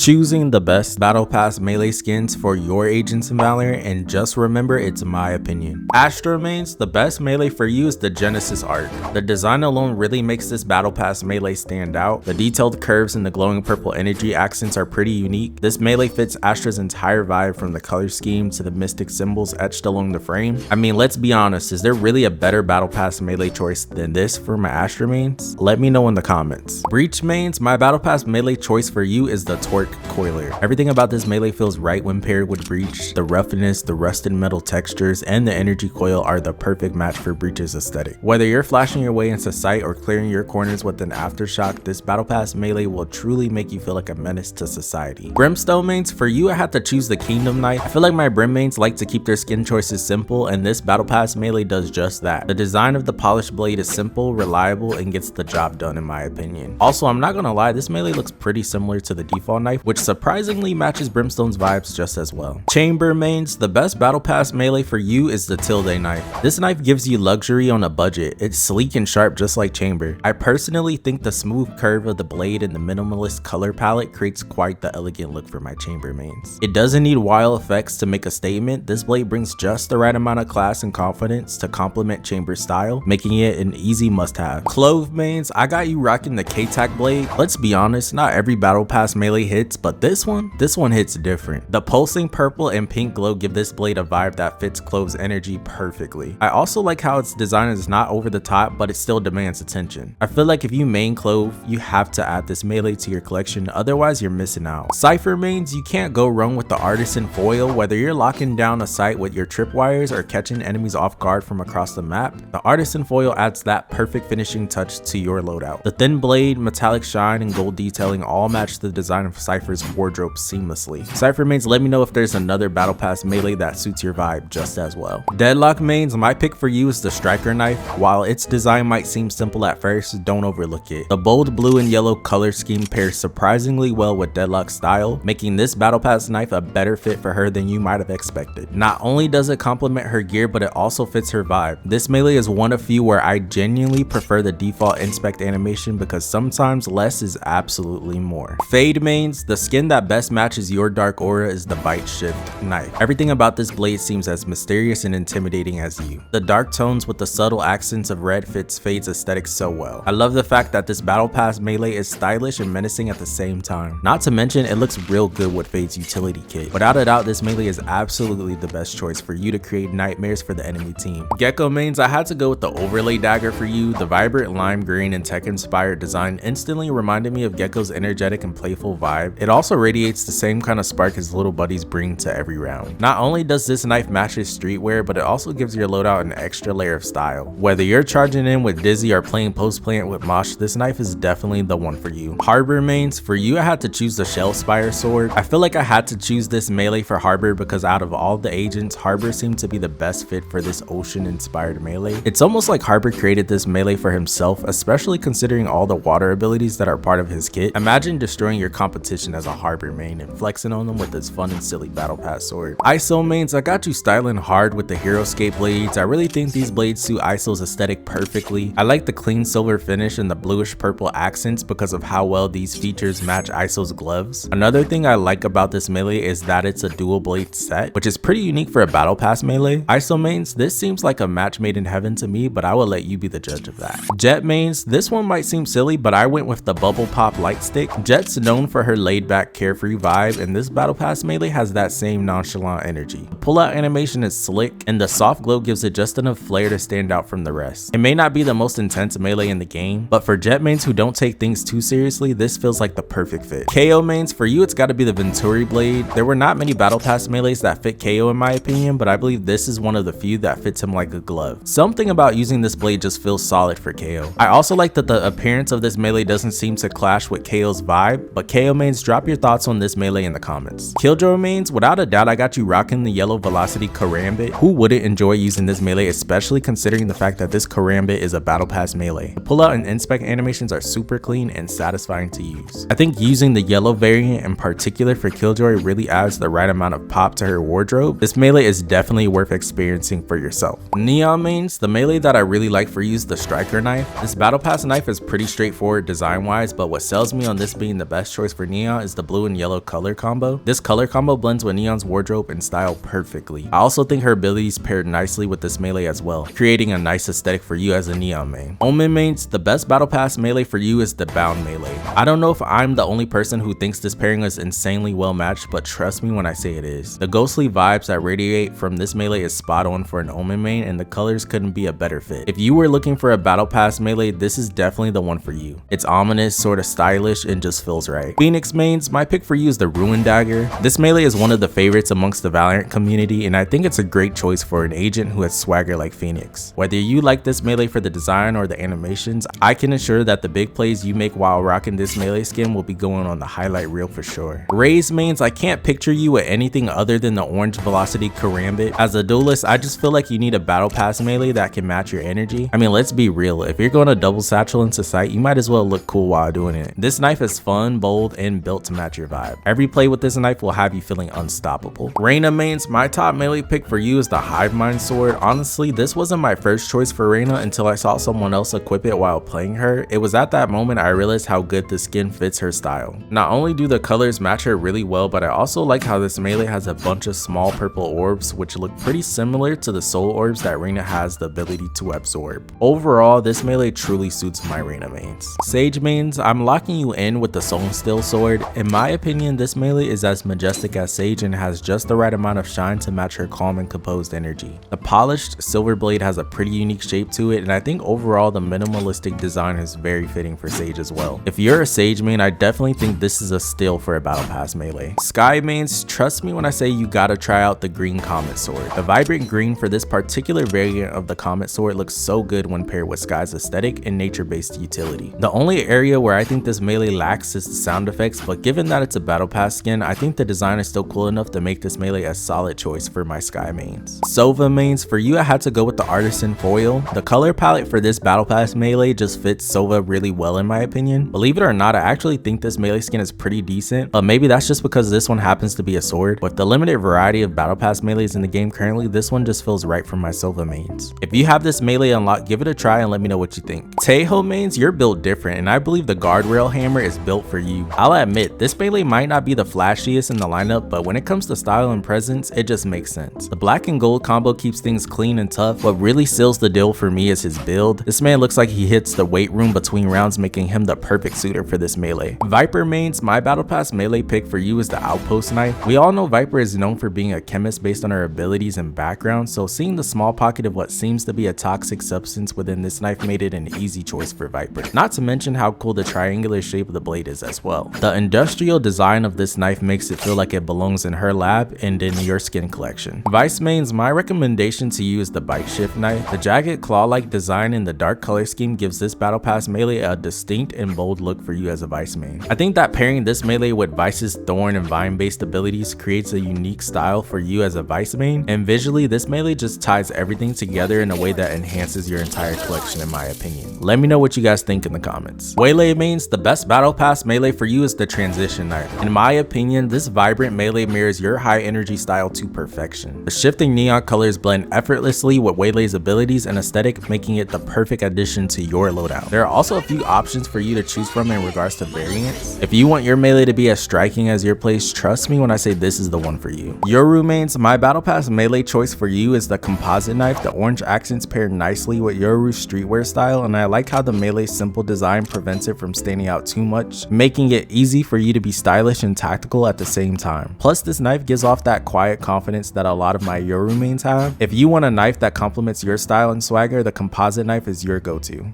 choosing the best Battle Pass melee skins for your agents in Valorant, and just remember it's my opinion. Astra mains, the best melee for you is the Genesis arc. The design alone really makes this Battle Pass melee stand out. The detailed curves and the glowing purple energy accents are pretty unique. This melee fits Astra's entire vibe, from the color scheme to the mystic symbols etched along the frame. I mean, let's be honest, is there really a better Battle Pass melee choice than this for my Astra mains? Let me know in the comments. Breach mains, my Battle Pass melee choice for you is the Torque Coiler. Everything about this melee feels right when paired with Breach. The roughness, the rusted metal textures, and the energy coil are the perfect match for Breach's aesthetic. Whether you're flashing your way into sight or clearing your corners with an aftershock, this Battle Pass melee will truly make you feel like a menace to society. Brimstone mains, for you I had to choose the Kingdom Knight. I feel like my Brim mains like to keep their skin choices simple, and this Battle Pass melee does just that. The design of the polished blade is simple, reliable, and gets the job done in my opinion. Also, I'm not gonna lie, this melee looks pretty similar to the default knife, which surprisingly matches Brimstone's vibes just as well. Chamber mains, the best Battle Pass melee for you is the Tilde knife. This knife gives you luxury on a budget. It's sleek and sharp just like Chamber. I personally think the smooth curve of the blade and the minimalist color palette creates quite the elegant look for my Chamber mains. It doesn't need wild effects to make a statement. This blade brings just the right amount of class and confidence to complement Chamber's style, making it an easy must-have. Clove mains, I got you rocking the K-Tac blade. Let's be honest, not every Battle Pass melee hits, but this one hits different. The pulsing purple and pink glow give this blade a vibe that fits Clove's energy perfectly. I also like how its design is not over the top, but it still demands attention. I feel like if you main Clove, you have to add this melee to your collection, otherwise you're missing out. Cypher mains, you can't go wrong with the Artisan foil. Whether you're locking down a site with your tripwires or catching enemies off guard from across the map, the Artisan foil adds that perfect finishing touch to your loadout. The thin blade, metallic shine, and gold detailing all match the design of Cypher's wardrobe seamlessly. Cypher mains, let me know if there's another Battle Pass melee that suits your vibe just as well. Deadlock mains, my pick for you is the Striker knife. While its design might seem simple at first, don't overlook it. The bold blue and yellow color scheme pairs surprisingly well with Deadlock's style, making this Battle Pass knife a better fit for her than you might have expected. Not only does it complement her gear, but it also fits her vibe. This melee is one of few where I genuinely prefer the default inspect animation, because sometimes less is absolutely more. Fade mains, the skin that best matches your dark aura is the Bite Shift knife. Everything about this blade seems as mysterious and intimidating as you. The dark tones with the subtle accents of red fits Fade's aesthetic so well. I love the fact that this Battle Pass melee is stylish and menacing at the same time. Not to mention, it looks real good with Fade's utility kit. Without a doubt, this melee is absolutely the best choice for you to create nightmares for the enemy team. Gecko mains, I had to go with the Overlay dagger for you. The vibrant lime green and tech inspired design instantly reminded me of Gecko's energetic and playful vibe. It also radiates the same kind of spark his little buddies bring to every round. Not only does this knife match his streetwear, but it also gives your loadout an extra layer of style. Whether you're charging in with Dizzy or playing post plant with Mosh, this knife is definitely the one for you. Harbor mains, for you I had to choose the Shell Spire sword. I feel like I had to choose this melee for Harbor because out of all the agents, Harbor seemed to be the best fit for this ocean inspired melee. It's almost like Harbor created this melee for himself, especially considering all the water abilities that are part of his kit. Imagine destroying your competition as a Harbor main and flexing on them with this fun and silly Battle Pass sword. ISO mains, I got you styling hard with the Heroscape blades. I really think these blades suit ISO's aesthetic perfectly. I like the clean silver finish and the bluish purple accents because of how well these features match ISO's gloves. Another thing I like about this melee is that it's a dual blade set, which is pretty unique for a Battle Pass melee. ISO mains, this seems like a match made in heaven to me, but I will let you be the judge of that. Jet mains, this one might seem silly, but I went with the Bubble Pop light stick. Jet's known for her laid back carefree vibe, and this Battle Pass melee has that same nonchalant energy. The pull out animation is slick, and the soft glow gives it just enough flair to stand out from the rest. It may not be the most intense melee in the game, but for Jet mains who don't take things too seriously, this feels like the perfect fit. KO mains, for you it's got to be the Venturi blade. There were not many Battle Pass melees that fit KO in my opinion, but I believe this is one of the few that fits him like a glove. Something about using this blade just feels solid for KO. I also like that the appearance of this melee doesn't seem to clash with KO's vibe, but KO mains, drop your thoughts on this melee in the comments. Killjoy mains, without a doubt I got you rocking the yellow velocity Karambit. Who wouldn't enjoy using this melee, especially considering the fact that this Karambit is a Battle Pass melee. The pull out and inspect animations are super clean and satisfying to use. I think using the yellow variant in particular for Killjoy really adds the right amount of pop to her wardrobe. This melee is definitely worth experiencing for yourself. Neon mains, the melee that I really like for you is the Striker knife. This Battle Pass knife is pretty straightforward design wise, but what sells me on this being the best choice for Neon out is the blue and yellow color combo. This color combo blends with Neon's wardrobe and style perfectly. I also think her abilities paired nicely with this melee as well, creating a nice aesthetic for you as a Neon main. Omen mains, the best battle pass melee for you is the bound melee. I don't know if I'm the only person who thinks this pairing is insanely well matched, but trust me when I say it is. The ghostly vibes that radiate from this melee is spot on for an Omen main, and the colors couldn't be a better fit. If you were looking for a battle pass melee, this is definitely the one for you. It's ominous, sort of stylish, and just feels right. Phoenix mains, my pick for you is the Ruin Dagger. This melee is one of the favorites amongst the Valorant community, and I think it's a great choice for an agent who has swagger like Phoenix. Whether you like this melee for the design or the animations, I can assure that the big plays you make while rocking this melee skin will be going on the highlight reel for sure. Raze mains, I can't picture you with anything other than the orange velocity karambit. As a duelist, I just feel like you need a battle pass melee that can match your energy. I mean, let's be real, if you're going to double satchel into sight, you might as well look cool while doing it. This knife is fun, bold, and built to match your vibe. Every play with this knife will have you feeling unstoppable. Reyna mains, my top melee pick for you is the Hive Mind sword. Honestly, this wasn't my first choice for Reyna until I saw someone else equip it while playing her. It was at that moment I realized how good the skin fits her style. Not only do the colors match her really well, but I also like how this melee has a bunch of small purple orbs which look pretty similar to the soul orbs that Reyna has the ability to absorb. Overall, this melee truly suits my Reyna mains. Sage mains, I'm locking you in with the Soul Still sword. In my opinion, this melee is as majestic as Sage and has just the right amount of shine to match her calm and composed energy. The polished silver blade has a pretty unique shape to it, and I think overall the minimalistic design is very fitting for Sage as well. If you're a Sage main, I definitely think this is a steal for a battle pass melee. Sky mains, trust me when I say you gotta try out the green comet sword. The vibrant green for this particular variant of the comet sword looks so good when paired with Sky's aesthetic and nature-based utility. The only area where I think this melee lacks is the sound effects, but given that it's a battle pass skin, I think the design is still cool enough to make this melee a solid choice for my Sky mains. Sova mains, for you I had to go with the Artisan foil. The color palette for this battle pass melee just fits Sova really well in my opinion. Believe it or not, I actually think this melee skin is pretty decent, but maybe that's just because this one happens to be a sword. With the limited variety of battle pass melees in the game currently, this one just feels right for my Sova mains. If you have this melee unlocked, give it a try and let me know what you think. Taeho mains, you're built different, and I believe the guardrail hammer is built for you. I'll admit, this melee might not be the flashiest in the lineup, but when it comes to style and presence, it just makes sense. The black and gold combo keeps things clean and tough. What really seals the deal for me is his build. This man looks like he hits the weight room between rounds, making him the perfect suitor for this melee. Viper mains, my battle pass melee pick for you is the Outpost knife. We all know Viper is known for being a chemist based on her abilities and background, so seeing the small pocket of what seems to be a toxic substance within this knife made it an easy choice for Viper. Not to mention how cool the triangular shape of the blade is as well. The industrial design of this knife makes it feel like it belongs in her lab and in your skin collection. Vice mains, my recommendation to you is the Bite Shift knife. The jagged claw-like design and the dark color scheme gives this battle pass melee a distinct and bold look for you as a Vice main. I think that pairing this melee with Vice's thorn and vine based abilities creates a unique style for you as a Vice main, and visually this melee just ties everything together in a way that enhances your entire collection in my opinion. Let me know what you guys think in the comments. Waylay mains, the best battle pass melee for you is the Transition knife. In my opinion, this vibrant melee mirrors your high energy style to perfection. The shifting neon colors blend effortlessly with Waylay's abilities and aesthetic, making it the perfect addition to your loadout. There are also a few options for you to choose from in regards to variants. If you want your melee to be as striking as your plays, trust me when I say this is the one for you. Yoru mains, my battle pass melee choice for you is the composite knife. The orange accents pair nicely with Yoru's streetwear style, and I like how the melee's simple design prevents it from standing out too much, making it easy for you to be stylish and tactical at the same time. Plus, this knife gives off that quiet confidence that a lot of my Yoru mains have. If you want a knife that complements your style and swagger, the composite knife is your go-to.